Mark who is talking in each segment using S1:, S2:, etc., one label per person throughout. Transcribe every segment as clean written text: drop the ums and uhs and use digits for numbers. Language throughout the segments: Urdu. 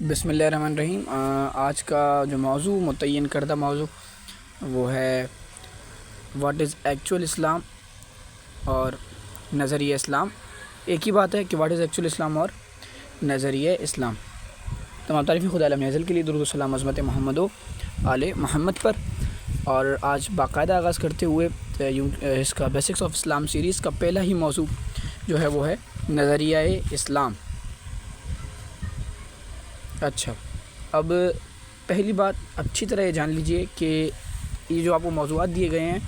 S1: بسم اللہ الرحمن الرحیم۔ آج کا جو موضوع متعین کردہ موضوع وہ ہے واٹ از ایکچوئل اسلام اور نظریہ اسلام۔ ایک ہی بات ہے کہ واٹ از ایکچوئل اسلام اور نظریہ اسلام۔ تمام تعریفیں خدا عالم ازل کے لیے، درود و سلام عظمت محمد و آل محمد پر۔ اور آج باقاعدہ آغاز کرتے ہوئے اس کا بیسکس آف اسلام سیریز کا پہلا ہی موضوع جو ہے وہ ہے نظریہ اسلام۔ اچھا، اب پہلی بات اچھی طرح یہ جان لیجئے کہ یہ جو آپ کو موضوعات دیے گئے ہیں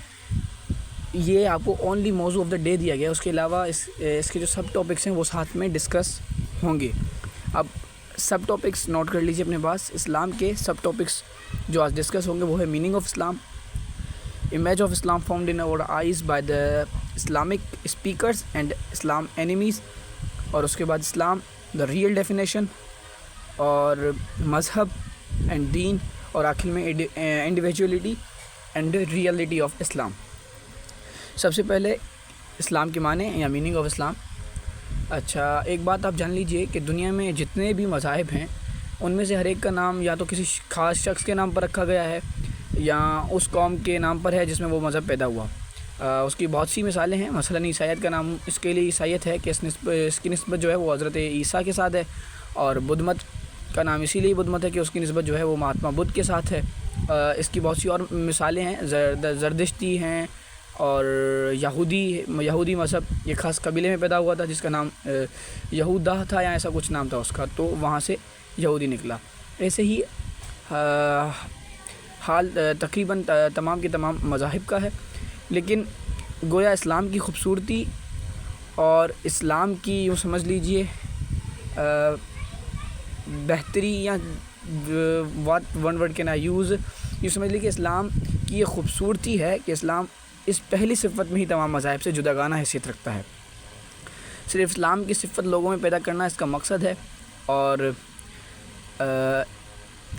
S1: یہ آپ کو اونلی موضوع آف دا ڈے دیا گیا ہے، اس کے علاوہ اس کے جو سب ٹاپکس ہیں وہ ساتھ میں ڈسکس ہوں گے۔ اب سب ٹاپکس نوٹ کر لیجئے اپنے پاس۔ اسلام کے سب ٹاپکس جو آج ڈسکس ہوں گے وہ ہے meaning of Islam, image of Islam formed in our eyes by the Islamic speakers and Islam enemies, اور اس کے بعد اسلام دا ریئل ڈیفینیشن، اور مذہب اینڈ دین، اور آخر میں انڈیویجولیٹی اینڈ ریئلٹی آف اسلام۔ سب سے پہلے اسلام کے معنی یا میننگ آف اسلام۔ اچھا، ایک بات آپ جان لیجئے کہ دنیا میں جتنے بھی مذاہب ہیں ان میں سے ہر ایک کا نام یا تو کسی خاص شخص کے نام پر رکھا گیا ہے یا اس قوم کے نام پر ہے جس میں وہ مذہب پیدا ہوا۔ اس کی بہت سی مثالیں ہیں۔ مثلاً عیسائیت کا نام اس کے لیے عیسائیت ہے کہ اس کی نسبت جو ہے وہ حضرت عیسیٰ کے ساتھ ہے، اور بدھ مت کا نام اسی لیے بدھ مت ہے کہ اس کی نسبت جو ہے وہ مہاتما بدھ کے ساتھ ہے۔ اس کی بہت سی اور مثالیں ہیں۔ زردشتی ہیں، اور یہودی مذہب یہ خاص قبیلے میں پیدا ہوا تھا جس کا نام یہودا تھا یا ایسا کچھ نام تھا اس کا، تو وہاں سے یہودی نکلا۔ ایسے ہی حال تقریباً تمام کے تمام مذاہب کا ہے، لیکن گویا اسلام کی خوبصورتی اور اسلام کی یوں سمجھ لیجئے بہتری، یا what one word can I use, یوں سمجھ لیجیے کہ اسلام کی یہ خوبصورتی ہے کہ اسلام اس پہلی صفت میں ہی تمام مذاہب سے جداگانہ حیثیت رکھتا ہے۔ صرف اسلام کی صفت لوگوں میں پیدا کرنا اس کا مقصد ہے، اور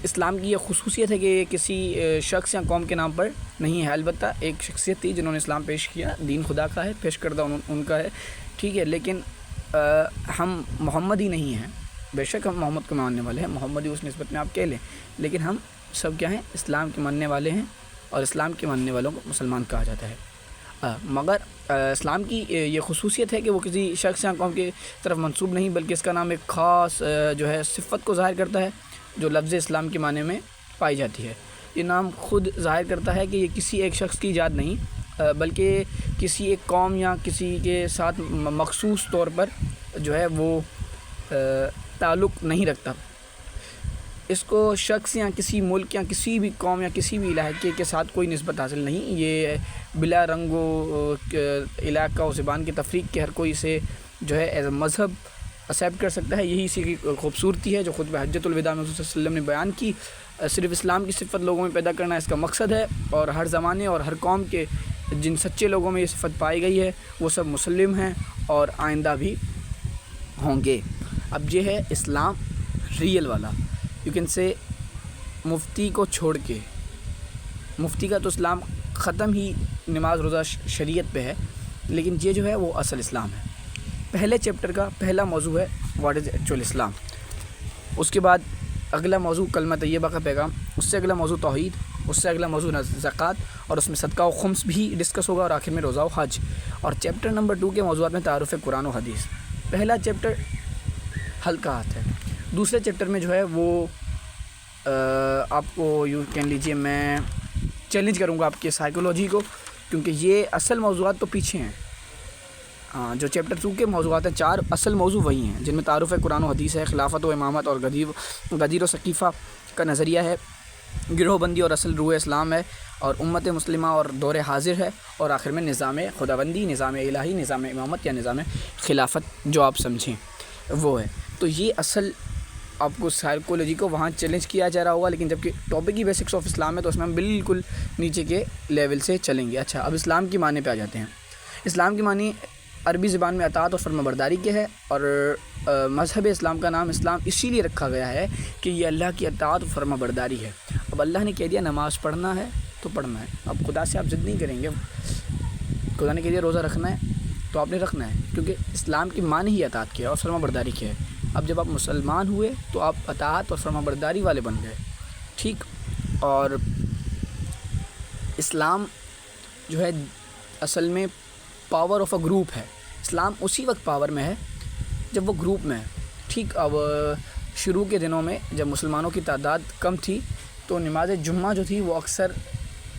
S1: اسلام کی یہ خصوصیت ہے کہ یہ کسی شخص یا قوم کے نام پر نہیں ہے۔ البتہ ایک شخصیت تھی جنہوں نے اسلام پیش کیا، دین خدا کا ہے، پیش کردہ ان کا ہے، ٹھیک ہے، لیکن ہم محمد ہی نہیں ہیں۔ بے شک ہم محمد کو ماننے والے ہیں، محمدی اس نسبت میں آپ کہہ لیں، لیکن ہم سب کیا ہیں؟ اسلام کے ماننے والے ہیں، اور اسلام کے ماننے والوں کو مسلمان کہا جاتا ہے۔ مگر اسلام کی یہ خصوصیت ہے کہ وہ کسی شخص یا قوم کی طرف منسوب نہیں، بلکہ اس کا نام ایک خاص جو ہے صفت کو ظاہر کرتا ہے جو لفظ اسلام کے معنی میں پائی جاتی ہے۔ یہ نام خود ظاہر کرتا ہے کہ یہ کسی ایک شخص کی ایجاد نہیں، بلکہ کسی ایک قوم یا کسی کے ساتھ مخصوص طور پر جو ہے وہ تعلق نہیں رکھتا۔ اس کو شخص یا کسی ملک یا کسی بھی قوم یا کسی بھی علاقے کے ساتھ کوئی نسبت حاصل نہیں۔ یہ بلا رنگ و علاقہ و زبان کی تفریق کے ہر کوئی سے جو ہے ایز اے مذہب ایکسیپٹ کر سکتا ہے۔ یہی اسی کی خوبصورتی ہے جو خطبہ حجۃ الوداع میں حضور صلی اللہ علیہ وسلم نے بیان کی۔ صرف اسلام کی صفت لوگوں میں پیدا کرنا اس کا مقصد ہے، اور ہر زمانے اور ہر قوم کے جن سچے لوگوں میں یہ صفت پائی گئی ہے وہ سب مسلم ہیں اور آئندہ بھی ہوں گے۔ اب یہ ہے اسلام ریئل والا، یو کین سے مفتی کو چھوڑ کے، مفتی کا تو اسلام ختم ہی نماز روزہ شریعت پہ ہے، لیکن یہ جو ہے وہ اصل اسلام ہے۔ پہلے چیپٹر کا پہلا موضوع ہے واٹ از ایکچوئل اسلام۔ اس کے بعد اگلا موضوع کلمہ طیبہ کا پیغام، اس سے اگلا موضوع توحید، اس سے اگلا موضوع زکوٰۃ، اور اس میں صدقہ و خمس بھی ڈسکس ہوگا، اور آخر میں روزہ و حج۔ اور چیپٹر نمبر 2 کے موضوعات میں تعارف قرآن و حدیث۔ پہلا چیپٹر ہلکا ہاتھ ہے۔ دوسرے چیپٹر میں جو ہے وہ آپ کو یوں کہہ لیجیے میں چیلنج کروں گا آپ کے سائیکولوجی کو، کیونکہ یہ اصل موضوعات تو پیچھے ہیں۔ جو چیپٹر 2 کے موضوعات ہیں 4 اصل موضوع وہی ہیں، جن میں تعارف قرآن و حدیث ہے، خلافت و امامت اور غدیر و ثقیفہ کا نظریہ ہے، گروہ بندی اور اصل روح اسلام ہے، اور امت مسلمہ اور دور حاضر ہے، اور آخر میں نظام خداوندی، نظام الہی، نظام امامت یا نظام خلافت جو آپ سمجھیں وہ ہے۔ تو یہ اصل آپ کو سائیکولوجی کو وہاں چیلنج کیا جا رہا ہوگا، لیکن جبکہ ٹاپک ہی بیسکس آف اسلام ہے تو اس میں ہم بالکل نیچے کے لیول سے چلیں گے۔ اچھا، اب اسلام کی معنی پہ آ جاتے ہیں۔ اسلام کی معنی عربی زبان میں اطاعت اور فرما برداری کے ہے، اور مذہب اسلام کا نام اسلام اسی لیے رکھا گیا ہے کہ یہ اللہ کی اطاعت اور فرما برداری ہے۔ اب اللہ نے کہہ دیا نماز پڑھنا ہے تو پڑھنا ہے، اب خدا سے آپ ضد نہیں کریں گے۔ خدا نے کہہ دیا روزہ رکھنا ہے تو آپ نے رکھنا ہے، کیونکہ اسلام کی معنی ہی اطاعت کی ہے اور فرما برداری کی ہے۔ اب جب آپ مسلمان ہوئے تو آپ اطاعت اور فرمانبرداری والے بن گئے، ٹھیک. اور اسلام جو ہے اصل میں پاور آف اے گروپ ہے. اسلام اسی وقت پاور میں ہے جب وہ گروپ میں ہے، ٹھیک. اب شروع کے دنوں میں جب مسلمانوں کی تعداد کم تھی تو نماز جمعہ جو تھی وہ اکثر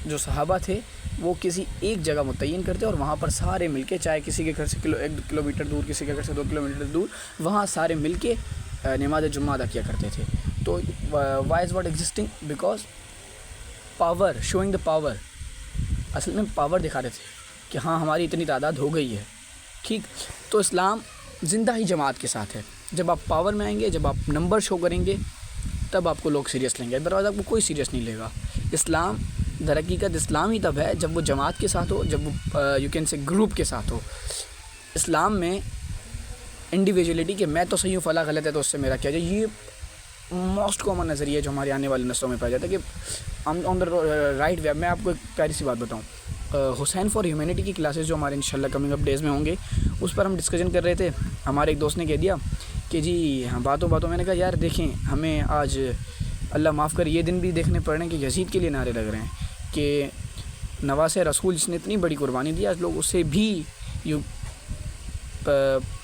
S1: جو صحابہ تھے وہ کسی ایک جگہ متعین کرتے اور وہاں پر سارے مل کے، چاہے کسی کے گھر سے 1 کلومیٹر دور، کسی کے گھر سے 2 کلومیٹر دور، وہاں سارے مل کے نماز جمعہ ادا کیا کرتے تھے. تو why is what existing? Because power, showing the power, اصل میں پاور دکھا رہے تھے کہ ہاں ہماری اتنی تعداد ہو گئی ہے، ٹھیک. تو اسلام زندہ ہی جماعت کے ساتھ ہے. جب آپ پاور میں آئیں گے، جب آپ نمبر شو کریں گے، تب آپ کو لوگ سیریس لیں گے، ادروائز آپ کو کوئی سیریس نہیں لے گا. اسلام در حقیقت اسلام ہی تب ہے جب وہ جماعت کے ساتھ ہو، جب وہ یو کین سے گروپ کے ساتھ ہو. اسلام میں انڈیویجولیٹی کہ میں تو صحیح ہوں فلاں غلط ہے تو اس سے میرا کیا جائے، یہ موسٹ کامن نظریہ ہے جو ہماری آنے والی نسلوں میں پایا جاتا ہے کہ آن دا رائٹ وے. میں آپ کو ایک پیاری سی بات بتاؤں، حسین فار ہیومینٹی کی کلاسز جو ہمارے انشاءاللہ کمنگ اپ ڈیز میں ہوں گے، اس پر ہم ڈسکشن کر رہے تھے. ہمارے ایک دوست نے کہہ دیا کہ جی باتوں میں نے کہا یار دیکھیں، ہمیں آج اللہ معاف کر یہ دن بھی دیکھنے پڑ رہے ہیں کہ یزید کے لیے نعرے لگ رہے ہیں کہ نواسہ رسول جس نے اتنی بڑی قربانی دی، آج لوگ اسے بھی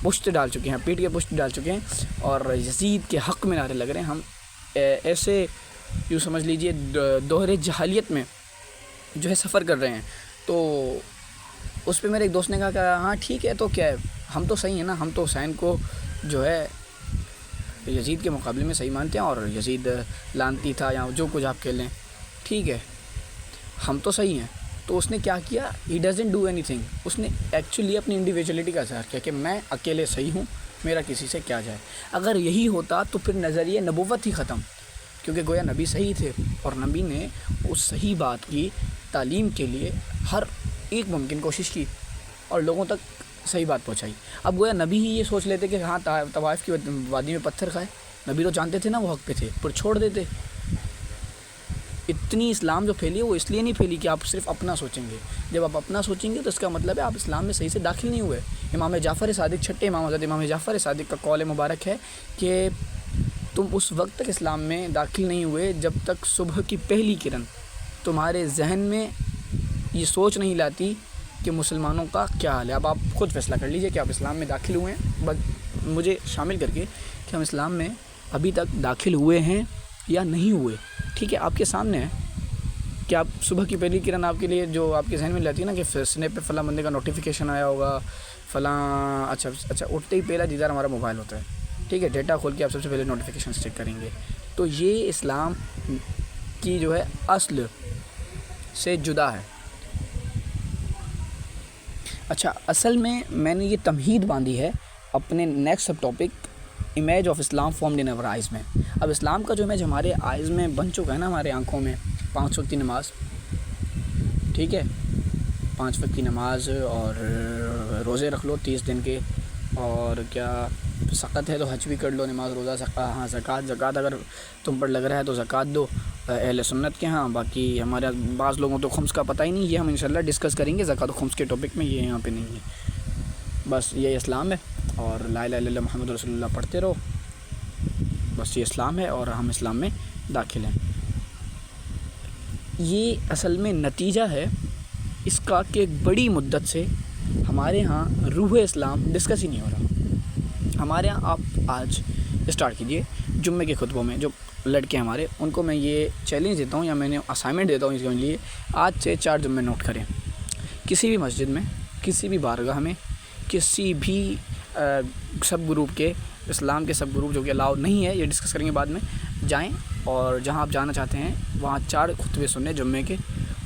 S1: پشت ڈال چکے ہیں، پیٹ کے پشت ڈال چکے ہیں اور یزید کے حق میں نعرے لگ رہے ہیں. ہم ایسے یوں سمجھ لیجئے دوہرے جہالیت میں جو ہے سفر کر رہے ہیں. تو اس پہ میرے ایک دوست نے کہا کہ ہاں ٹھیک ہے، تو کیا ہے، ہم تو صحیح ہیں نا، ہم تو حسین کو جو ہے یزید کے مقابلے میں صحیح مانتے ہیں اور یزید لانتی تھا یا جو کچھ آپ کہہ لیں، ٹھیک ہے، ہم تو صحیح ہیں. تو اس نے کیا کیا، he doesn't do anything. اس نے ایکچولی اپنی انڈیویجولیٹی کا اظہار کیا کہ میں اکیلے صحیح ہوں، میرا کسی سے کیا جائے. اگر یہی ہوتا تو پھر نظریہ نبوت ہی ختم، کیونکہ گویا نبی صحیح تھے اور نبی نے اس صحیح بات کی تعلیم کے لیے ہر ایک ممکن کوشش کی اور لوگوں تک صحیح بات پہنچائی. اب گویا نبی ہی یہ سوچ لیتے کہ ہاں طوائف کی وادی میں پتھر کھائے، نبی تو جانتے تھے نا وہ حق پہ تھے، پر چھوڑ دیتے. اتنی اسلام جو پھیلی ہے وہ اس لیے نہیں پھیلی کہ آپ صرف اپنا سوچیں گے. جب آپ اپنا سوچیں گے تو اس کا مطلب ہے آپ اسلام میں صحیح سے داخل نہیں ہوئے. امام جعفر صادق، چھٹے امام حضرت امام جعفر صادق کا قول مبارک ہے کہ تم اس وقت تک اسلام میں داخل نہیں ہوئے جب تک صبح کی پہلی کرن تمہارے ذہن میں یہ سوچ نہیں لاتی کہ مسلمانوں کا کیا حال ہے. اب آپ خود فیصلہ کر لیجئے کہ آپ اسلام میں داخل ہوئے ہیں، بس مجھے شامل کر کے کہ ہم اسلام میں ابھی تک داخل ہوئے ہیں یا نہیں ہوئے. ٹھیک ہے، آپ کے سامنے ہے کہ آپ صبح کی پہلی کرن آپ کے لیے جو آپ کے ذہن میں لاتی ہے نا کہ اسنیپ پہ فلاں بندے کا نوٹیفیکیشن آیا ہوگا، فلاں اچھا اٹھتے ہی پہلا دیدار ہمارا موبائل ہوتا ہے، ٹھیک ہے، ڈیٹا کھول کے آپ سب سے پہلے نوٹیفیکیشن چیک کریں گے. تو یہ اسلام کی جو ہے اصل سے جدا ہے. اچھا، اصل میں نے یہ تمہید باندھی ہے اپنے next sub topic image of Islam formed ان اور آئز میں. اب اسلام کا جو امیج ہمارے آئز میں بن چکا ہے نا، ہمارے آنکھوں میں، 5 وقت کی نماز، ٹھیک ہے، 5 وقت کی نماز اور روزے رکھ لو 30 دن کے، اور کیا سقط ہے تو حج بھی کر لو، نماز روزہ ہاں زکوٰۃ اگر تم پر لگ رہا ہے تو زکوٰۃ دو اہل سنت کے ہاں. باقی ہمارے بعض لوگوں تو خمس کا پتہ ہی نہیں، یہ ہم انشاءاللہ ڈسکس کریں گے زکوٰۃ و خمس کے ٹاپک میں، یہ یہاں پہ نہیں ہے. بس یہ اسلام ہے اور لا الہ الا اللہ محمد رسول اللہ پڑھتے رہو، بس یہ اسلام ہے اور ہم اسلام میں داخل ہیں. یہ اصل میں نتیجہ ہے اس کا کہ ایک بڑی مدت سے ہمارے ہاں روح اسلام ڈسکس ہی نہیں ہو رہا. ہمارے ہاں آپ آج اسٹارٹ کیجئے جمعے کے خطبوں میں، جو لڑکے ہمارے ان کو میں یہ چیلنج دیتا ہوں یا میں نے اسائنمنٹ دیتا ہوں اس کے لیے، آج سے 4 جمعے نوٹ کریں، کسی بھی مسجد میں، کسی بھی بارگاہ میں، کسی بھی سب گروپ کے، اسلام کے سب گروپ جو کہ الاؤ نہیں ہے، یہ ڈسکس کریں گے بعد میں، جائیں اور جہاں آپ جانا چاہتے ہیں وہاں 4 خطبے سنیں جمعے کے،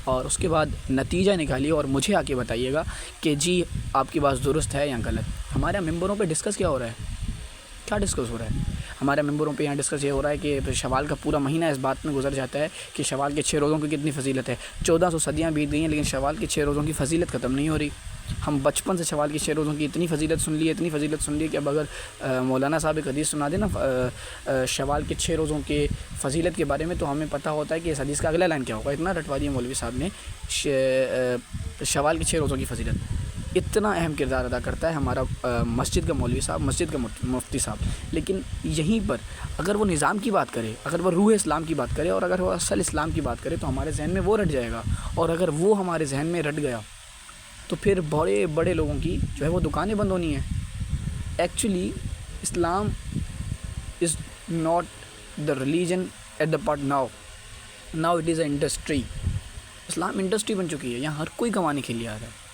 S1: اور اس کے بعد نتیجہ نکالیے اور مجھے آ کے بتائیے گا کہ جی آپ کی بات درست ہے یا غلط. ہمارے ممبروں پہ ڈسکس کیا ہو رہا ہے، کیا ڈسکس ہو رہا ہے ہمارے ممبروں پہ؟ یہاں ڈسکس یہ ہو رہا ہے کہ شوال کا پورا مہینہ اس بات میں گزر جاتا ہے کہ شوال کے 6 روزوں کی کتنی فضیلت ہے. 1400 صدیاں بیت گئی ہیں لیکن شوال کے 6 روزوں کی فضیلت ختم نہیں ہو رہی. ہم بچپن سے شوال کے 6 روزوں کی اتنی فضیلت سن لی کہ اب اگر مولانا صاحب ایک حدیث سنا دیں نا شوال کے 6 روزوں کے فضیلت کے بارے میں، تو ہمیں پتہ ہوتا ہے کہ اس حدیث کا اگلا لائن کیا ہوگا. اتنا رٹوا دیا مولوی صاحب نے شوال کے 6 روزوں کی فضیلت. اتنا اہم کردار ادا کرتا ہے ہمارا مسجد کا مولوی صاحب، مسجد کا مفتی صاحب. لیکن یہیں پر اگر وہ نظام کی بات کرے، اگر وہ روح اسلام کی بات کرے، اور اگر وہ اصل اسلام کی بات کرے، تو ہمارے ذہن میں وہ رٹ جائے گا. اور اگر وہ ہمارے ذہن میں رٹ گیا تو پھر بڑے بڑے لوگوں کی جو ہے وہ دکانیں بند ہونی ہیں. Actually Islam is not the religion at the part now it is a industry. اسلام انڈسٹری بن چکی ہے. یہاں ہر کوئی کمانے کے لیے آ رہا ہے،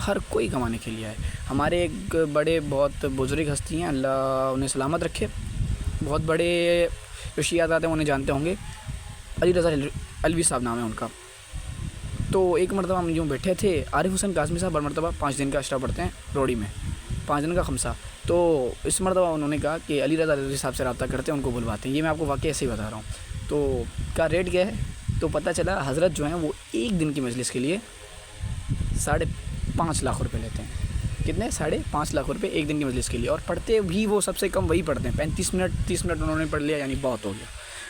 S1: ہر کوئی کمانے کے لیے آئے. ہمارے ایک بڑے بہت بزرگ ہستی ہیں، اللہ انہیں سلامت رکھے، بہت بڑے جو شیعہ آتے ہیں انہیں جانتے ہوں گے، علی رضا علوی صاحب نام ہے ان کا. تو ایک مرتبہ ہم یوں بیٹھے تھے، عارف حسین قاسمی صاحب ہر مرتبہ 5 دن کا اشرا پڑھتے ہیں روڑی میں، 5 دن کا خمسہ. تو اس مرتبہ انہوں نے کہا کہ علی رضا علوی صاحب سے رابطہ کرتے ہیں، ان کو بلواتے ہیں. یہ میں آپ کو واقعہ ایسے ہی بتا رہا ہوں. تو کا ریٹ کیا ہے؟ تو پتہ چلا حضرت جو ہیں وہ ایک دن کی مجلس کے لیے 5.5 لاکھ روپے لیتے ہیں. کتنے؟ 5.5 لاکھ روپے ایک دن کی مجلس کے لیے. اور پڑھتے بھی وہ سب سے کم وہی پڑھتے ہیں، 35 منٹ 30 منٹ انہوں نے پڑھ لیا، یعنی بہت ہو گیا.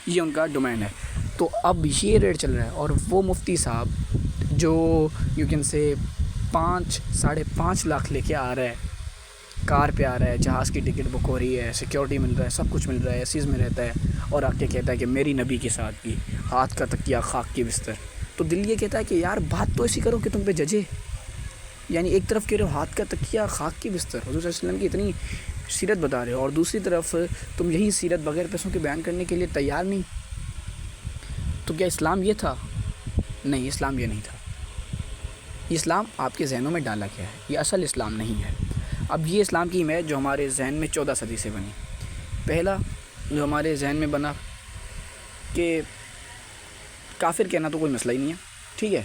S1: یہ ان کا ڈومین ہے. تو اب یہ ریٹ چل رہا ہے. اور وہ مفتی صاحب جو یو کین سے 5.5 لاکھ لے کے آ رہا ہے، کار پہ آ رہا ہے، جہاز کی ٹکٹ بک ہو رہی ہے، سیکیورٹی مل رہا ہے، سب کچھ مل رہا ہے، ایسیز میں رہتا ہے، اور آ کے کہتا ہے کہ میری نبی کے ساتھ کی ہاتھ کا تکیہ خاک کی بستر. تو دل یہ کہتا ہے کہ یار بات تو ایسی کرو کہ تم پہ ججے. یعنی ایک طرف کہہ رہے ہو ہاتھ کا تکیہ خاک کی بستر، حضور صلی اللہ علیہ وسلم کی اتنی سیرت بتا رہے ہو، اور دوسری طرف تم یہی سیرت بغیر پیسوں کے بیان کرنے کے لیے تیار نہیں. تو کیا اسلام یہ تھا؟ نہیں، اسلام یہ نہیں تھا. یہ اسلام آپ کے ذہنوں میں ڈالا گیا ہے، یہ اصل اسلام نہیں ہے. اب یہ اسلام کی امیج جو ہمارے ذہن میں 14 صدی سے بنی، پہلا جو ہمارے ذہن میں بنا کہ کافر کہنا تو کوئی مسئلہ ہی نہیں ہے. ٹھیک ہے،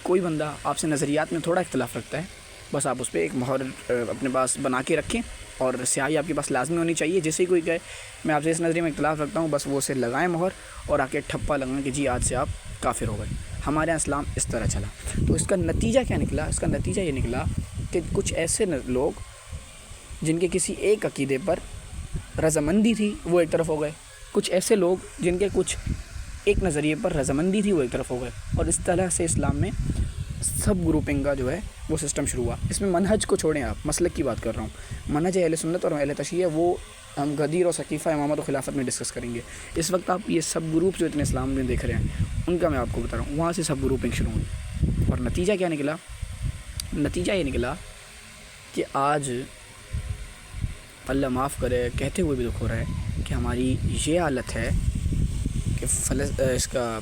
S1: کوئی بندہ آپ سے نظریات میں تھوڑا اختلاف رکھتا ہے، بس آپ اس پہ ایک مہر اپنے پاس بنا کے رکھیں، اور سیاہی آپ کے پاس لازمی ہونی چاہیے. جیسے ہی کوئی کہے میں آپ سے اس نظریے میں اختلاف رکھتا ہوں، بس وہ اسے لگائیں مہر، اور آ کے ٹھپا لگائیں کہ جی آج سے آپ کافر ہو گئے. ہمارے یہاں اسلام اس طرح چلا. تو اس کا نتیجہ کیا نکلا؟ اس کا نتیجہ یہ نکلا کہ کچھ ایسے لوگ جن کے کسی ایک عقیدے پر رضامندی تھی وہ ایک طرف ہو گئے، کچھ ایسے لوگ جن کے کچھ ایک نظریے پر رضامندی تھی وہ ایک طرف ہو گئے. اور اس طرح سے اسلام میں سب گروپنگ کا جو ہے وہ سسٹم شروع ہوا. اس میں منہج کو چھوڑیں، آپ مسلک کی بات کر رہا ہوں. منہج اہل سنت اور اہل تشیع وہ ہم غدیر اور ثقیفہ امامت و خلافت میں ڈسکس کریں گے. اس وقت آپ یہ سب گروپ جو اتنے اسلام میں دیکھ رہے ہیں ان کا میں آپ کو بتا رہا ہوں. وہاں سے سب گروپنگ شروع ہوئی، اور نتیجہ کیا نکلا؟ نتیجہ یہ نکلا کہ آج اللہ معاف کرے کہتے ہوئے بھی دکھ ہو رہا ہے کہ ہماری یہ حالت ہے کہ اس کا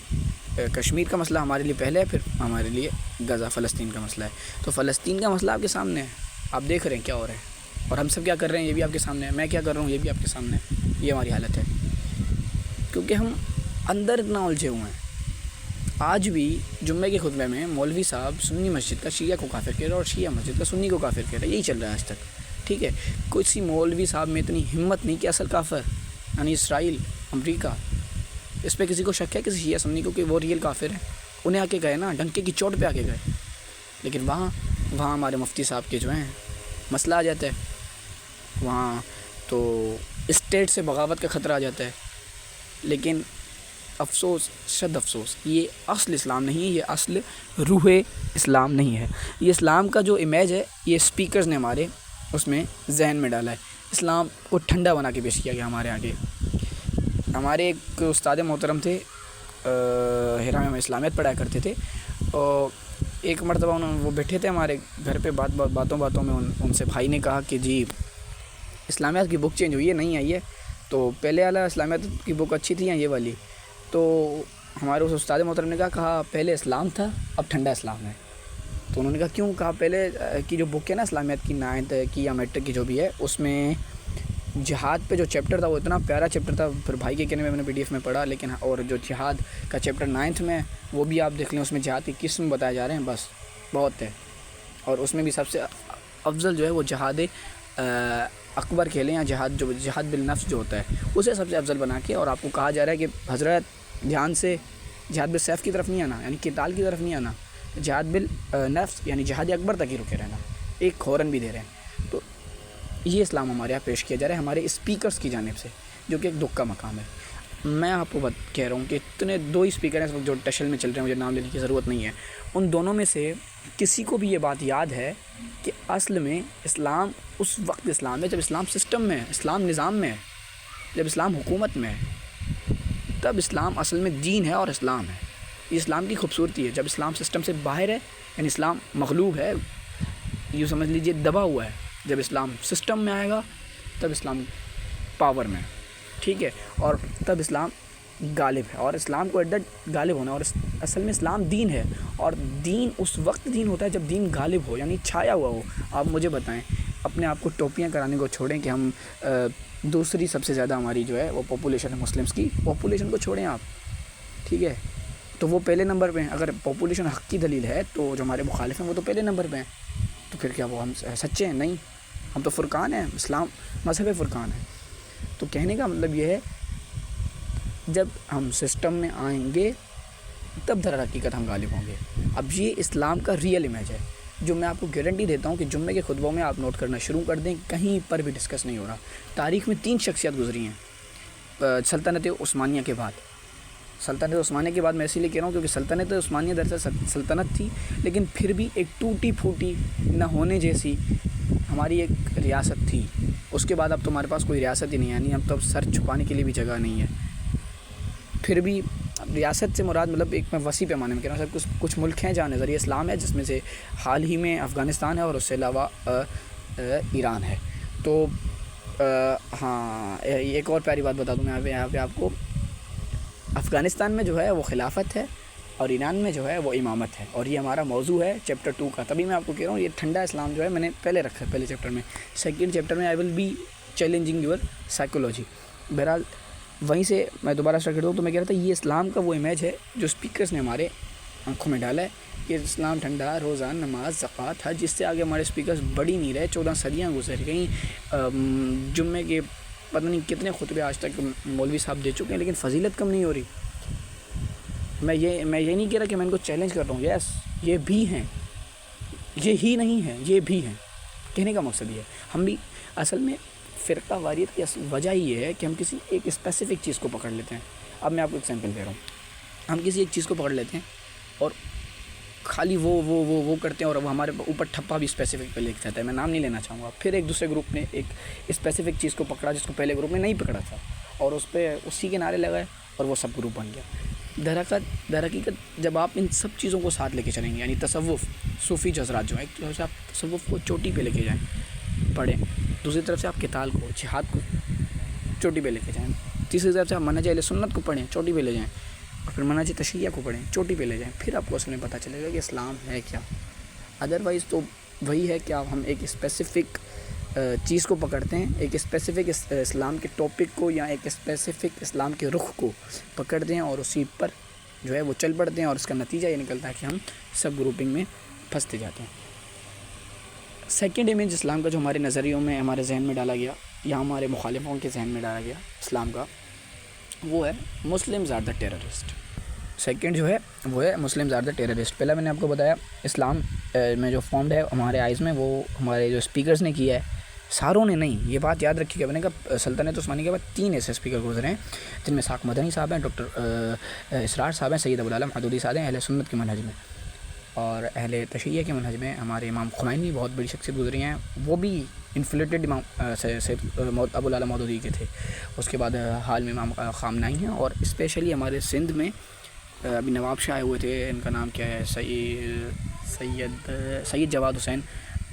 S1: کشمیر کا مسئلہ ہمارے لیے پہلے ہے، پھر ہمارے لیے غزہ فلسطین کا مسئلہ ہے. تو فلسطین کا مسئلہ آپ کے سامنے ہے، آپ دیکھ رہے ہیں کیا ہو رہا ہے، اور ہم سب کیا کر رہے ہیں یہ بھی آپ کے سامنے ہے، میں کیا کر رہا ہوں یہ بھی آپ کے سامنے ہے. یہ ہماری حالت ہے کیونکہ ہم اندر اتنا الجھے ہوئے ہیں. آج بھی جمعے کے خطبے میں مولوی صاحب سنی مسجد کا شیعہ کو کافر کہہ رہا ہے، اور شیعہ مسجد کا سنی کو کافر کہہ رہا ہے. یہی چل رہا ہے آج تک. ٹھیک ہے، کسی مولوی صاحب میں اتنی ہمت نہیں کہ اصل کافر یعنی اسرائیل، امریکہ، اس پہ کسی کو شک ہے کسی شیعہ سنی کو کہ وہ ریئل کافر ہیں؟ انہیں آ کے گئے نا، ڈنکے کی چوٹ پہ آ کے گئے. لیکن وہاں ہمارے مفتی صاحب کے جو ہیں مسئلہ آ جاتا ہے، وہاں تو اسٹیٹ سے بغاوت کا خطرہ آ جاتا ہے. لیکن افسوس، شد افسوس، یہ اصل اسلام نہیں ہے، یہ اصل روح اسلام نہیں ہے. یہ اسلام کا جو امیج ہے یہ اسپیکرز نے ہمارے اس میں ذہن میں ڈالا ہے. اسلام کو ٹھنڈا بنا کے پیش کیا گیا ہمارے آگے. ہمارے ایک استاد محترم تھے، حرام میں اسلامیت پڑھایا کرتے تھے، اور ایک مرتبہ وہ بیٹھے تھے ہمارے گھر پہ، باتوں میں ان سے بھائی نے کہا کہ جی اسلامیت کی بک چینج ہوئی ہے، نہیں آئی ہے، تو پہلے والا اسلامیت کی بک اچھی تھی یا یہ والی؟ تو ہمارے اس استاد محترم نے کہا پہلے اسلام تھا اب ٹھنڈا اسلام ہے. تو انہوں نے کہا کیوں؟ کہا پہلے کی جو بک ہے نا اسلامیت کی 9th کی یا میٹرک کی جو بھی ہے، اس میں جہاد پہ جو چیپٹر تھا وہ اتنا پیارا چیپٹر تھا. پھر بھائی کے کہنے میں نے PDF میں پڑھا، لیکن اور جو جہاد کا چیپٹر 9th میں وہ بھی آپ دیکھ لیں، اس میں جہاد کی قسم بتائے جا رہے ہیں، بس بہت ہے. اور اس میں بھی سب سے افضل جو ہے وہ جہاد اکبر کھیلیں یا جہاد بالنفس جو ہوتا ہے اسے سب سے افضل بنا کے، اور آپ کو کہا جا رہا ہے کہ حضرت دھیان سے جہاد بالسیف کی طرف نہیں آنا، یعنی قتال کی طرف نہیں آنا، جہاد بالنفس یعنی جہاد اکبر تک ہی رکے رہنا. ایک ہورن بھی دے رہے ہیں. تو یہ اسلام ہمارے یہاں پیش کیا جا رہا ہے ہمارے اسپیکرز کی جانب سے، جو کہ ایک دکھ کا مقام ہے. میں آپ کو کہہ رہا ہوں کہ اتنے 2 اسپیکر ہیں اس وقت جو ٹشل میں چل رہے ہیں، مجھے نام لینے کی ضرورت نہیں ہے، ان دونوں میں سے کسی کو بھی یہ بات یاد ہے کہ اصل میں اسلام اس وقت اسلام ہے جب اسلام سسٹم میں ہے، اسلام نظام میں ہے، جب اسلام حکومت میں ہے، تب اسلام اصل میں دین ہے اور اسلام ہے. یہ اسلام کی خوبصورتی ہے. جب اسلام سسٹم سے باہر ہے یعنی اسلام مغلوب ہے، یوں سمجھ لیجئے دبا ہوا ہے. جب اسلام سسٹم میں آئے گا تب اسلام پاور میں ہے، ٹھیک ہے، اور تب اسلام غالب ہے، اور اسلام کو غالب ہونا، اور اصل میں اسلام دین ہے، اور دین اس وقت دین ہوتا ہے جب دین غالب ہو، یعنی چھایا ہوا ہو. آپ مجھے بتائیں، اپنے آپ کو ٹوپیاں کرانے کو چھوڑیں کہ ہم دوسری سب سے زیادہ ہماری جو ہے وہ پاپولیشن ہے مسلمس کی، پاپولیشن کو چھوڑیں آپ، ٹھیک ہے، تو وہ پہلے نمبر پہ ہیں. اگر پاپولیشن حق کی دلیل ہے تو جو ہمارے مخالف ہیں وہ تو پہلے نمبر پہ ہیں. تو پھر کیا وہ ہم سچے ہیں؟ نہیں، ہم تو فرقان ہیں، اسلام مذہب فرقان ہے. تو کہنے کا مطلب یہ ہے جب ہم سسٹم میں آئیں گے تب در حقیقت ہم غالب ہوں گے. اب یہ اسلام کا ریئل امیج ہے جو میں آپ کو گارنٹی دیتا ہوں کہ جمعے کے خطبوں میں آپ نوٹ کرنا شروع کر دیں، کہیں پر بھی ڈسکس نہیں ہو رہا. تاریخ میں 3 شخصیات گزری ہیں سلطنت عثمانیہ کے بعد. سلطنت عثمانیہ کے بعد میں اسی لیے کہہ رہا ہوں کیونکہ سلطنت عثمانیہ دراصل سلطنت تھی، لیکن پھر بھی ایک ٹوٹی پھوٹی نہ ہونے جیسی ہماری ایک ریاست تھی. اس کے بعد اب تو ہمارے پاس کوئی ریاست ہی نہیں ہے، یعنی اب تو سر چھپانے کے لیے بھی جگہ نہیں ہے. پھر بھی ریاست سے مراد مطلب ایک میں وسیع پیمانے میں کہہ رہا ہوں، کچھ ملک ہیں جہاں نظریہ اسلام ہے، جس میں سے حال ہی میں افغانستان ہے اور اس سے علاوہ ایران ہے. تو ہاں ایک اور پیاری بات بتا دوں میں یہاں پہ آپ کو، افغانستان میں جو ہے وہ خلافت ہے اور ایران میں جو ہے وہ امامت ہے، اور یہ ہمارا موضوع ہے چیپٹر 2 کا. تبھی میں آپ کو کہہ رہا ہوں یہ ٹھنڈا اسلام جو ہے میں نے پہلے رکھا ہے پہلے چیپٹر میں. سیکنڈ چیپٹر میں I will be challenging your psychology. بہرحال وہیں سے میں دوبارہ اسٹارٹ کر دوں تو میں کہہ رہا تھا یہ اسلام کا وہ امیج ہے جو اسپیکرز نے ہمارے آنکھوں میں ڈالا ہے کہ اسلام ٹھنڈا، روزہ، نماز، زکوٰۃ، حج، جس سے آگے ہمارے اسپیکرز بڑھ ہی نہیں رہے. 14 صدیاں گزر گئیں، جمعے کے پتہ نہیں کتنے خطبے آج تک مولوی صاحب دے چکے ہیں، لیکن فضیلت کم نہیں ہو رہی. میں یہ نہیں کہہ رہا کہ میں ان کو چیلنج کر رہا ہوں، یس یہ بھی ہیں، یہ ہی نہیں ہیں، یہ بھی ہیں. کہنے کا مقصد یہ ہے ہم بھی اصل میں فرقہ واریت کی وجہ یہ ہے کہ ہم کسی ایک اسپیسیفک چیز کو پکڑ لیتے ہیں. اب میں آپ کو ایگزامپل دے رہا ہوں، ہم کسی ایک چیز کو پکڑ لیتے ہیں اور خالی وہ کرتے ہیں، اور وہ ہمارے اوپر ٹھپا بھی اسپیسیفک پہ لے کے جاتا ہے. میں نام نہیں لینا چاہوں گا. پھر ایک دوسرے گروپ نے ایک اسپیسیفک چیز کو پکڑا جس کو پہلے گروپ نے نہیں پکڑا تھا، اور اس پہ اسی کے نعرے لگائے اور وہ سب گروپ بن گیا. در حقیقت جب آپ ان سب چیزوں کو ساتھ لے کے چلیں گے، یعنی تصوف، صوفی جذرات جو ہیں، ایک طرف سے آپ تصوف کو چوٹی پہ لے کے جائیں پڑھیں، دوسری طرف سے آپ قتال کو، جہاد کو چوٹی پہ لے کے جائیں، تیسری طرف سے آپ منہج اہل سنت کو پڑھیں، چوٹی پہ لے جائیں، اور پھر منہج تشیع کو پڑھیں، چوٹی پہ لے جائیں. پھر آپ کو اصل میں پتہ چلے گا کہ اسلام ہے کیا. ادروائز تو وہی ہے کہ ہم ایک اسپیسیفک چیز کو پکڑتے ہیں، ایک اسپیسیفک اسلام کے ٹاپک کو یا ایک اسپیسیفک اسلام کے رخ کو پکڑتے ہیں اور اسی پر جو ہے وہ چل پڑتے ہیں، اور اس کا نتیجہ یہ نکلتا ہے کہ ہم سب گروپنگ میں پھنستے جاتے ہیں. سیکنڈ امیج اسلام کا جو ہمارے نظریوں میں، ہمارے ذہن میں ڈالا گیا یا ہمارے مخالفوں کے ذہن میں ڈالا گیا اسلام کا، وہ ہے Muslims are the terrorist. Second جو ہے وہ ہے مسلمز آر دا ٹیررسٹ. پہلا میں نے آپ کو بتایا اسلام میں جو فارمڈ ہے ہمارے آئیز میں، وہ ہمارے جو اسپیکرز نے کیا ہے، ساروں نے نہیں. یہ بات یاد رکھیے گا، میں نے کہا سلطنت عثمانیہ کے بعد 3 ایسے اسپیکر گزرے ہیں جن میں ساق مدنی صاحب ہیں، ڈاکٹر اسرار صاحب ہیں، سید ابوالعالم حدودی صاحب ہیں اہل سنت کے منہج میں، اور اہل تشیع کے منہج میں ہمارے امام خمینی بہت بڑی شخصیت گزری ہیں. وہ بھی انفلیٹڈ امام سید ابوالعالم حدودی کے تھے. اس کے بعد حال میں امام خامنائی ہیں، اور اسپیشلی ہمارے سندھ میں ابھی نواب شاہ آئے ہوئے تھے، ان کا نام کیا ہے، سید جواد حسین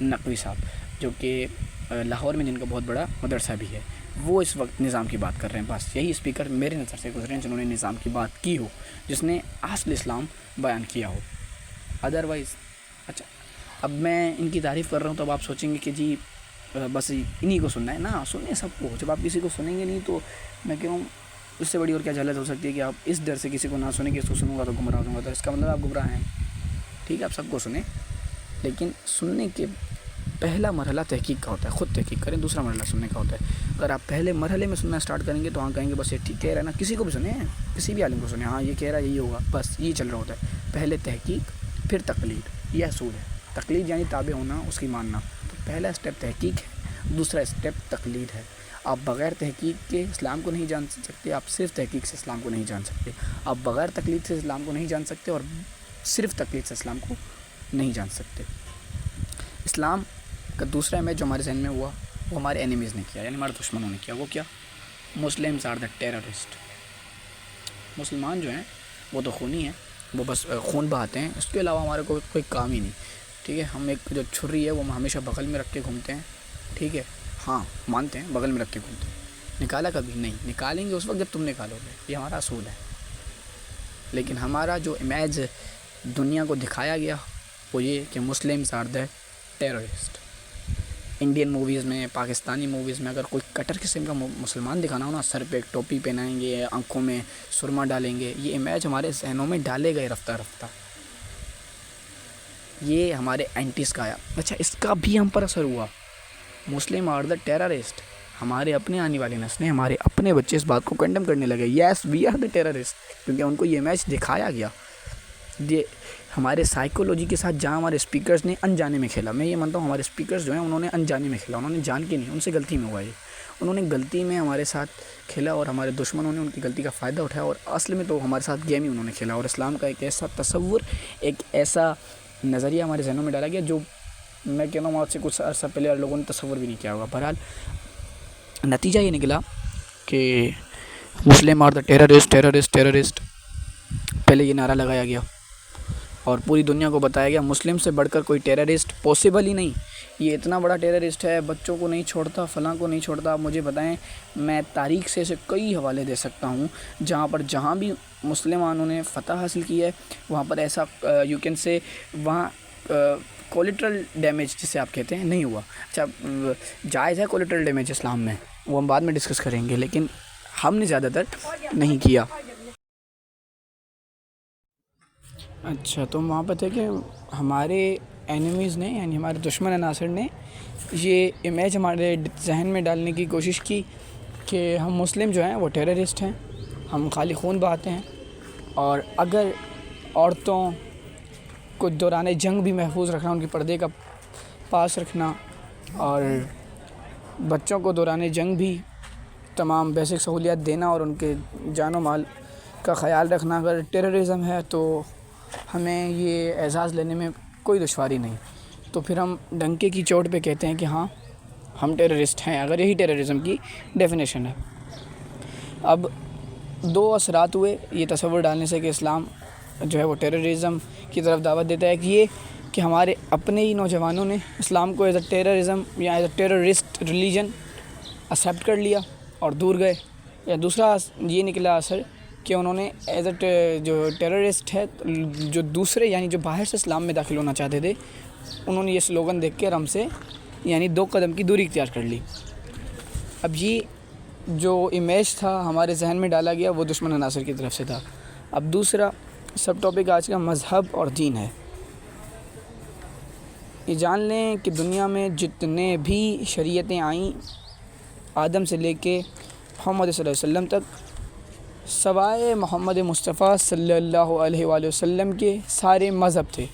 S1: نقوی صاحب، جو کہ لاہور میں جن کا بہت بڑا مدرسہ بھی ہے. وہ اس وقت نظام کی بات کر رہے ہیں. بس یہی اسپیکر میرے نظر سے گزرے ہیں جنہوں نے نظام کی بات کی ہو، جس نے اصل اسلام بیان کیا ہو. ادروائز اچھا اب میں ان کی تعریف کر رہا ہوں تو اب آپ سوچیں گے کہ جی بس انہی کو سننا ہے. نا سنیں سب کو. جب آپ کسی کو سنیں گے نہیں تو میں کہہ رہا ہوں اس سے بڑی اور کیا جہالت ہو سکتی ہے کہ آپ اس ڈر سے کسی کو نہ سنیں کہ اس کو سنوں گا تو گمراہ ہو جاؤں گا. تو اس کا مطلب آپ گمراہ ہیں. ٹھیک ہے آپ سب کو سنیں، لیکن سننے کے پہلا مرحلہ تحقیق کا ہوتا ہے. خود تحقیق کریں. دوسرا مرحلہ سننے کا ہوتا ہے. اگر آپ پہلے مرحلے میں سننا اسٹارٹ کریں گے تو ہاں کہیں گے بس یہ ٹھیک کہہ رہا ہے نا، کسی کو بھی سنیں، کسی بھی عالم کو سنیں، ہاں یہ کہہ رہا ہے یہی ہوگا، بس یہ چل رہا ہوتا ہے. پہلے تحقیق پھر تقلید، یہ اصول ہے. تقلید یعنی تابع ہونا، اس کی ماننا. تو پہلا اسٹیپ تحقیق ہے، دوسرا اسٹیپ تقلید ہے. آپ بغیر تحقیق کے اسلام کو نہیں جان سکتے، آپ صرف تحقیق سے اسلام کو نہیں جان سکتے، آپ بغیر تقلید سے اسلام کو نہیں جان سکتے اور صرف تقلید سے اسلام کو نہیں جان سکتے۔ اسلام کا دوسرا امیج جو ہمارے ذہن میں ہوا وہ ہمارے اینیمیز نے کیا، یعنی ہمارے دشمنوں نے کیا۔ وہ کیا؟ Muslims are the terrorist. مسلمان جو ہیں وہ تو خونی ہیں، وہ بس خون بہاتے ہیں، اس کے علاوہ ہمارے کوئی کام ہی نہیں، ٹھیک ہے۔ ہم ایک جو چھری ہے وہ ہم ہمیشہ بغل میں رکھ کے گھومتے ہیں، ٹھیک ہے، ہاں مانتے ہیں بغل میں رکھ کے گھومتے ہیں، نکالا کبھی نہیں، نکالیں گے اس وقت جب تم نکالو گے، یہ ہمارا اصول ہے۔ لیکن ہمارا جو امیج دنیا کو دکھایا گیا وہ یہ کہ Muslims are the terrorist. Indian movies میں، پاکستانی موویز میں اگر کوئی کٹر قسم کا مسلمان دکھانا ہو نا، سر پہ ایک ٹوپی پہنائیں گے، آنکھوں میں سرما ڈالیں گے، یہ امیج ہمارے ذہنوں میں ڈالے گئے رفتہ رفتہ، یہ ہمارے اینٹیز کا آیا۔ اچھا، اس کا بھی ہم پر اثر ہوا، مسلم آر دا ٹیررسٹ۔ ہمارے اپنے آنے والی نسلیں، ہمارے اپنے بچے اس بات کو کنڈم کرنے لگے، یس وی آر دا ٹیررسٹ، کیونکہ ان کو یہ امیج دکھایا گیا۔ یہ ہمارے سائیکولوجی کے ساتھ جہاں ہمارے اسپیکرز نے انجانے میں کھیلا، میں یہ مانتا ہوں ہمارے اسپیکرز جو ہیں انہوں نے انجانے میں کھیلا، انہوں نے جان کے نہیں، ان سے غلطی میں ہوا یہ، انہوں نے غلطی میں ہمارے ساتھ کھیلا اور ہمارے دشمنوں نے ان کی غلطی کا فائدہ اٹھایا، اور اصل میں تو ہمارے ساتھ گیم ہی انہوں نے کھیلا، اور اسلام کا ایک ایسا تصور، ایک ایسا نظریہ ہمارے ذہنوں میں ڈالا گیا جو میں کہتا ہوں آج سے کچھ عرصہ پہلے لوگوں نے تصور بھی نہیں کیا ہوگا۔ بہرحال نتیجہ یہ نکلا کہ Muslim are the terrorist, terrorist, terrorist, پہلے یہ نعرہ لگایا گیا اور پوری دنیا کو بتایا گیا مسلم سے بڑھ کر کوئی ٹیررسٹ پاسبل ہی نہیں، یہ اتنا بڑا ٹیررسٹ ہے، بچوں کو نہیں چھوڑتا، فلاں کو نہیں چھوڑتا۔ آپ مجھے بتائیں، میں تاریخ سے کئی حوالے دے سکتا ہوں جہاں بھی مسلمانوں نے فتح حاصل کی ہے وہاں پر ایسا یو کین سے وہاں کولیٹرل ڈیمیج جسے آپ کہتے ہیں نہیں ہوا۔ اچھا، جائز ہے کولیٹرل ڈیمیج اسلام میں، وہ ہم بعد میں ڈسکس کریں گے، لیکن ہم نے زیادہ تر نہیں کیا۔ اچھا، تو وہاں پہ تھے کہ ہمارے اینیمیز نے، یعنی ہمارے دشمن عناصر نے یہ امیج ہمارے ذہن میں ڈالنے کی کوشش کی کہ ہم مسلم جو ہیں وہ ٹیررسٹ ہیں، ہم خالی خون بہاتے ہیں، اور اگر عورتوں کو دوران جنگ بھی محفوظ رکھنا، ان کی پردے کا پاس رکھنا، اور بچوں کو دوران جنگ بھی تمام بیسک سہولیات دینا اور ان کے جان و مال کا خیال رکھنا اگر ٹیررزم ہے تو ہمیں یہ اعزاز لینے میں کوئی دشواری نہیں، تو پھر ہم ڈنکے کی چوٹ پہ کہتے ہیں کہ ہاں ہم ٹیررسٹ ہیں، اگر یہی ٹیررزم کی ڈیفینیشن ہے۔ اب دو اثرات ہوئے یہ تصور ڈالنے سے کہ اسلام جو ہے وہ ٹیررزم کی طرف دعوت دیتا ہے، کہ یہ کہ ہمارے اپنے ہی نوجوانوں نے اسلام کو ایز اے ٹیررزم یا as a terrorist religion accept کر لیا اور دور گئے، یا دوسرا یہ نکلا اثر کہ انہوں نے ایز اے جو ٹیررسٹ ہے، جو دوسرے یعنی جو باہر سے اسلام میں داخل ہونا چاہتے تھے، انہوں نے یہ سلوگن دیکھ کر ہم سے یعنی 2 قدم کی دوری اختیار کر لی۔ اب یہ جو امیج تھا ہمارے ذہن میں ڈالا گیا وہ دشمن عناصر کی طرف سے تھا۔ اب دوسرا سب ٹاپک آج کا مذہب اور دین ہے۔ یہ جان لیں کہ دنیا میں جتنے بھی شریعتیں آئیں آدم سے لے کے محمد صلی اللہ علیہ وسلم تک، سوائے محمد مصطفیٰ صلی اللہ علیہ وآلہ وسلم کے سارے مذہب تھے،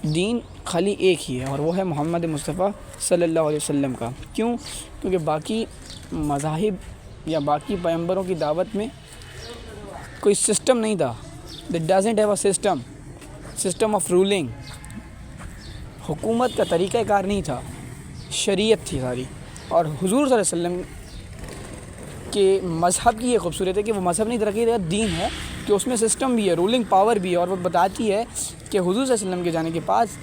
S1: دین خالی ایک ہی ہے اور وہ ہے محمد مصطفیٰ صلی اللہ علیہ وسلم کا۔ کیوں؟ کیونکہ باقی مذاہب یا باقی پیغمبروں کی دعوت میں کوئی سسٹم نہیں تھا، It doesn't have a system of ruling، حکومت کا طریقہ کار نہیں تھا، شریعت تھی ساری۔ اور حضور صلی اللہ علیہ وسلم کے مذہب کی یہ خوبصورت ہے کہ وہ مذہب نہیں ترقی دے دین ہے، کہ اس میں سسٹم بھی ہے، رولنگ پاور بھی ہے، اور وہ بتاتی ہے کہ حضور صلی اللہ علیہ وسلم کے جانے کے پاس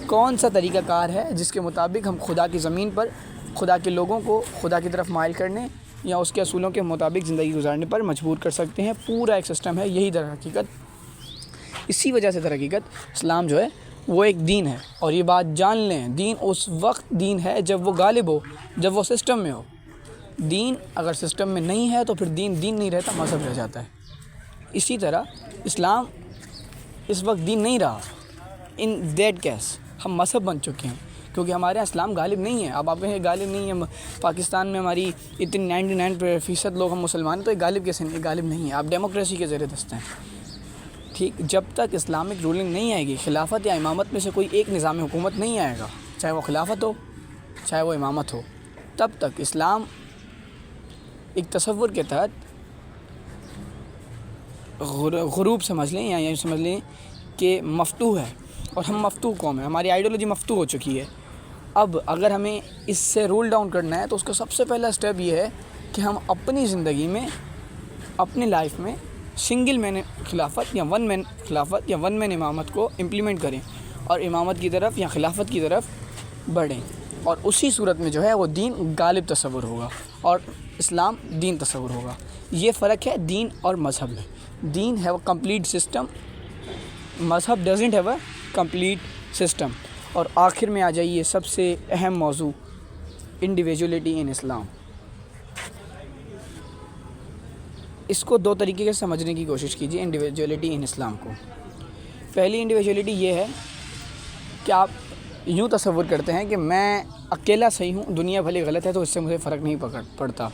S1: کون سا طریقہ کار ہے جس کے مطابق ہم خدا کی زمین پر خدا کے لوگوں کو خدا کی طرف مائل کرنے یا اس کے اصولوں کے مطابق زندگی گزارنے پر مجبور کر سکتے ہیں۔ پورا ایک سسٹم ہے، یہی در حقیقت، اسی وجہ سے در حقیقت اسلام جو ہے وہ ایک دین ہے۔ اور یہ بات جان لیں، دین اس وقت دین ہے جب وہ غالب ہو، جب وہ سسٹم میں ہو۔ دین اگر سسٹم میں نہیں ہے تو پھر دین نہیں رہتا، مذہب رہ جاتا ہے۔ اسی طرح اسلام اس وقت دین نہیں رہا، ان دیٹ کیس ہم مذہب بن چکے ہیں، کیونکہ ہمارے یہاں اسلام غالب نہیں ہے۔ اب آپ کہیں غالب نہیں ہے، پاکستان میں ہماری اتنی 99% لوگ ہم مسلمان ہیں، تو یہ غالب کیسے نہیں؟ غالب نہیں ہے، آپ ڈیموکریسی کے زیر دست ہیں، ٹھیک۔ جب تک اسلامک رولنگ نہیں آئے گی، خلافت یا امامت میں سے کوئی ایک نظام حکومت نہیں آئے گا، چاہے وہ خلافت ہو چاہے وہ امامت ہو، تب تک اسلام ایک تصور کے تحت غروب سمجھ لیں یا یہ سمجھ لیں کہ مفتوح ہے، اور ہم مفتوح قوم ہیں، ہماری آئیڈیالوجی مفتوح ہو چکی ہے۔ اب اگر ہمیں اس سے رول ڈاؤن کرنا ہے تو اس کا سب سے پہلا سٹیپ یہ ہے کہ ہم اپنی زندگی میں، اپنی لائف میں سنگل مین خلافت یا ون مین خلافت یا ون مین امامت کو امپلیمنٹ کریں اور امامت کی طرف یا خلافت کی طرف بڑھیں، اور اسی صورت میں جو ہے وہ دین غالب تصور ہوگا اور اسلام دین تصور ہوگا۔ یہ فرق ہے دین اور مذہب میں۔ دین ہیو اے کمپلیٹ سسٹم، مذہب doesn't have a complete system. اور آخر میں آ جائیے سب سے اہم موضوع، انڈیویجولیٹی ان اسلام۔ اس کو دو طریقے سے سمجھنے کی کوشش کیجیے انڈیویجولیٹی ان اسلام کو۔ پہلی انڈیویجولیٹی یہ ہے کہ آپ یوں تصور کرتے ہیں کہ میں اکیلا صحیح ہوں، دنیا بھلے غلط ہے تو اس سے مجھے فرق نہیں پڑتا،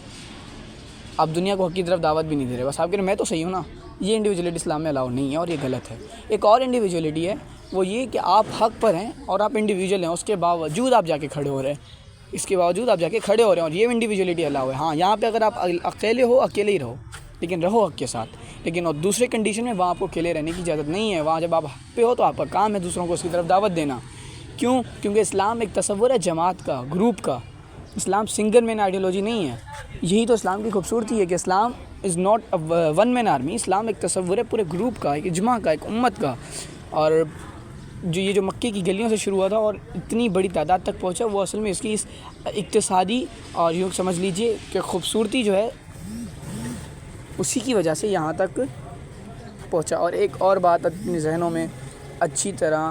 S1: آپ دنیا کو حق کی طرف دعوت بھی نہیں دے رہے، بس آپ کہہ رہے ہیں میں تو صحیح ہوں نا۔ یہ انڈیویجولیٹی اسلام میں الاؤ نہیں ہے اور یہ غلط ہے۔ ایک اور انڈیویجولیٹی ہے، وہ یہ کہ آپ حق پر ہیں اور آپ انڈیویجول ہیں، اس کے باوجود آپ جا کے کھڑے ہو رہے ہیں، اس کے باوجود آپ جا کے کھڑے ہو رہے ہیں، اور یہ انڈیویجولیٹی الاؤ ہے۔ ہاں، یہاں پہ اگر آپ اکیلے ہو، اکیلے ہی رہو، لیکن رہو حق کے ساتھ۔ لیکن اور دوسرے کنڈیشن میں وہاں آپ کو اکیلے رہنے کی اجازت نہیں ہے۔ وہاں جب آپ حق پہ ہو تو آپ کا کام ہے دوسروں کو اس کی طرف دعوت دینا۔ کیوں؟ کیونکہ اسلام ایک تصور ہے جماعت کا، گروپ کا۔ اسلام سنگل مین آئیڈیالوجی نہیں ہے۔ یہی تو اسلام کی خوبصورتی ہے کہ Islam is not one man army. اسلام ایک تصور ہے پورے گروپ کا، ایک اجماع کا، ایک امت کا۔ اور جو مکے کی گلیوں سے شروع ہوا تھا اور اتنی بڑی تعداد تک پہنچا، وہ اصل میں اس کی اس اقتصادی اور یوں سمجھ لیجیے کہ خوبصورتی جو ہے اسی کی وجہ سے یہاں تک پہنچا۔ اور ایک اور بات اپنے ذہنوں میں اچھی طرح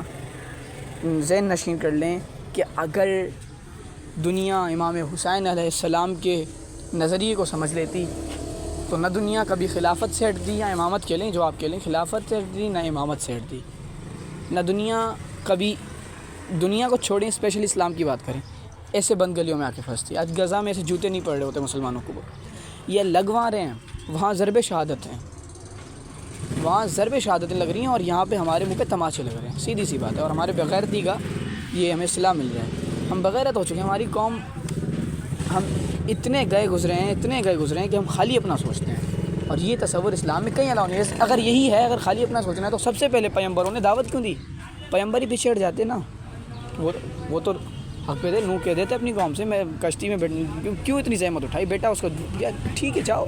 S1: ذہن نشین کر لیں کہ اگر دنیا امام حسین علیہ السلام کے نظریے کو سمجھ لیتی تو نہ دنیا کبھی خلافت سے ہٹتی، یا امامت کہہ لیں جو آپ کہہ لیں، خلافت سے ہٹتی نہ امامت سے ہٹتی، نہ دنیا کبھی، دنیا کو چھوڑیں اسپیشلی اسلام کی بات کریں، ایسے بند گلیوں میں آ کے پھنستی۔ آج غزہ میں ایسے جوتے نہیں پڑ رہے ہوتے مسلمانوں کو، یہ لگوا رہے ہیں، وہاں ضرب شہادت ہیں، وہاں ضرب شہادتیں لگ رہی ہیں، اور یہاں پہ ہمارے منہ پہ تماچے لگ رہے ہیں، سیدھی سی بات ہے۔ اور ہمارے بغیرتی کا یہ ہمیں صلہ مل رہا ہے، ہم بغیرت ہو چکے ہیں، ہماری قوم، ہم اتنے گئے گزرے ہیں کہ ہم خالی اپنا سوچتے ہیں، اور یہ تصور اسلام میں کہیں الاؤ نہیں ہے۔ اگر یہی ہے، اگر خالی اپنا سوچنا ہے تو سب سے پہلے پیغمبروں نے دعوت کیوں دی؟ پیغمبر ہی پیچھے ہٹ جاتے نا، وہ تو حق پہ تھے، نوح کہہ دیتے اپنی قوم سے میں کشتی میں کیوں اتنی زحمت اٹھائی، بیٹا اس کو ٹھیک ہے جاؤ۔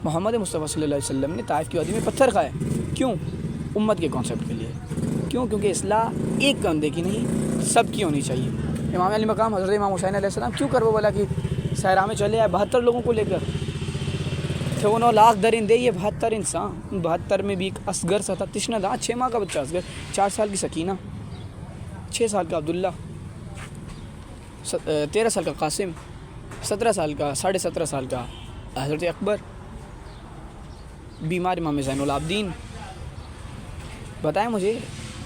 S1: محمد مصطفیٰ صلی اللہ علیہ وسلم نے طائف کی وادی میں پتھر کھائے، کیوں؟ امت کے کانسیپٹ کے لیے، کیوں؟ کیونکہ اصلاح ایک بندے کی نہیں، سب کی ہونی چاہیے۔ امام علی مقام حضرت امام حسین علیہ السلام کیوں کر وہ بولا کہ صحرا میں چلے آئے 72 لوگوں کو لے کر، تھے وہ 9 لاکھ درندے، یہ 72 انسان، 72 میں بھی ایک اصغر سا تھا، تشنہ تھا، 6 ماہ کا بچہ اصغر، 4 سال کی سکینہ، 6 سال کا عبداللہ، 13 سال کا قاسم، 17 سال کا، 17.5 سال کا حضرت اکبر، بیمار امام زین العابدین۔ بتائیں مجھے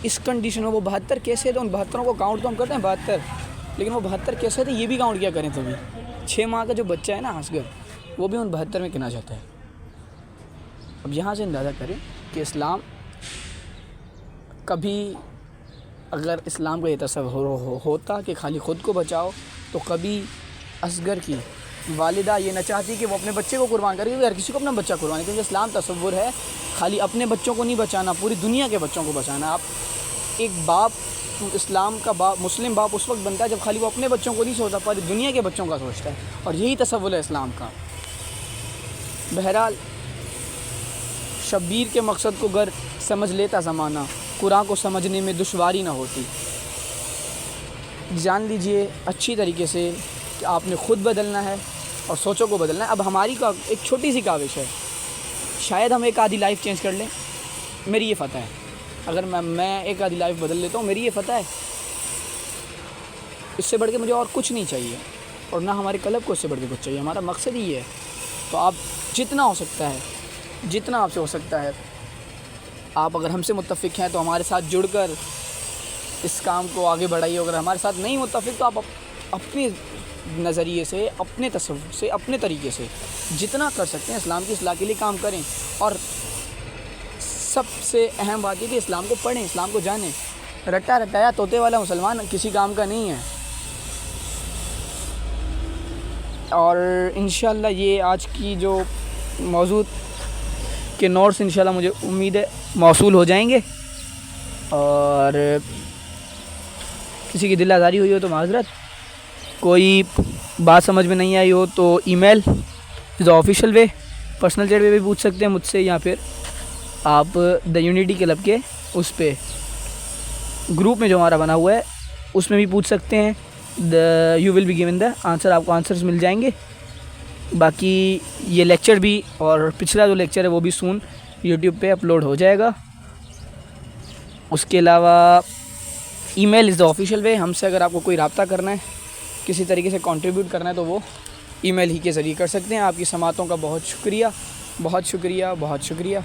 S1: اس کنڈیشن میں وہ 72 کیسے تھے؟ ان 72 کو کاؤنٹ تو ہم کرتے ہیں 72، لیکن وہ 72 کیسے تھے یہ بھی کاؤنٹ کیا کریں تبھی۔ 6 ماہ کا جو بچہ ہے نا اصغر، وہ بھی ان 72 میں گنا جاتا ہے۔ اب یہاں سے اندازہ کریں کہ اسلام کبھی، اگر اسلام کا یہ تصور ہوتا کہ خالی خود کو بچاؤ، تو کبھی اصغر کی والدہ یہ نہ چاہتی کہ وہ اپنے بچے کو قربان کرے، کیونکہ ہر کسی کو اپنا بچہ قربان، کیونکہ اسلام تصور ہے خالی اپنے بچوں کو نہیں بچانا، پوری دنیا کے بچوں کو بچانا۔ آپ ایک باپ، اسلام کا باپ، مسلم باپ اس وقت بنتا ہے جب خالی وہ اپنے بچوں کو نہیں سوچتا، پوری دنیا کے بچوں کا سوچتا ہے، اور یہی تصور ہے اسلام کا۔ بہرحال شبیر کے مقصد کو گر سمجھ لیتا زمانہ، قرآن کو سمجھنے میں دشواری نہ ہوتی۔ جان لیجئے اچھی طریقے سے کہ آپ نے خود بدلنا ہے اور سوچوں کو بدلنا ہے۔ اب ہماری ایک چھوٹی سی کاوش ہے، شاید ہم ایک آدھی لائف چینج کر لیں، میری یہ فتح ہے، اگر میں ایک آدھی لائف بدل لیتا ہوں میری یہ فتح ہے، اس سے بڑھ کے مجھے اور کچھ نہیں چاہیے، اور نہ ہمارے کلب کو اس سے بڑھ کے کچھ چاہیے، ہمارا مقصد ہی یہ ہے۔ تو آپ جتنا ہو سکتا ہے، جتنا آپ سے ہو سکتا ہے، آپ اگر ہم سے متفق ہیں تو ہمارے ساتھ جڑ کر اس کام کو آگے بڑھائیے، اگر ہمارے ساتھ نہیں متفق تو آپ اپنے نظریے سے، اپنے تصور سے، اپنے طریقے سے جتنا کر سکتے ہیں اسلام کی اصلاح کے لیے کام کریں، اور سب سے اہم بات یہ کہ اسلام کو پڑھیں، اسلام کو جانیں۔ رٹا رٹایا طوطے والا مسلمان کسی کام کا نہیں ہے۔ اور انشاءاللہ یہ آج کی جو موضوع کے نوٹس انشاءاللہ مجھے امید ہے موصول ہو جائیں گے. اور کسی کی دل آزاری ہوئی ہو تو معذرت, کوئی بات سمجھ میں نہیں آئی ہو تو ای میل از آفیشیل وے, پرسنل چیٹ پہ بھی پوچھ سکتے ہیں مجھ سے, یا پھر آپ دا یونٹی کلب کے اس پہ گروپ میں جو ہمارا بنا ہوا ہے اس میں بھی پوچھ سکتے ہیں. You will be given the answer, آپ کو آنسرز مل جائیں گے. باقی یہ لیکچر بھی اور پچھلا جو لیکچر ہے وہ بھی سون یوٹیوب پہ اپلوڈ ہو جائے گا. اس کے علاوہ ای میل از دا آفیشیل وے. ہم سے اگر آپ کو کوئی رابطہ کرنا ہے, کسی طریقے سے کنٹریبیوٹ کرنا ہے تو وہ ای میل ہی کے ذریعے کر سکتے ہیں. آپ کی سماعتوں کا بہت شکریہ, بہت شکریہ, بہت شکریہ.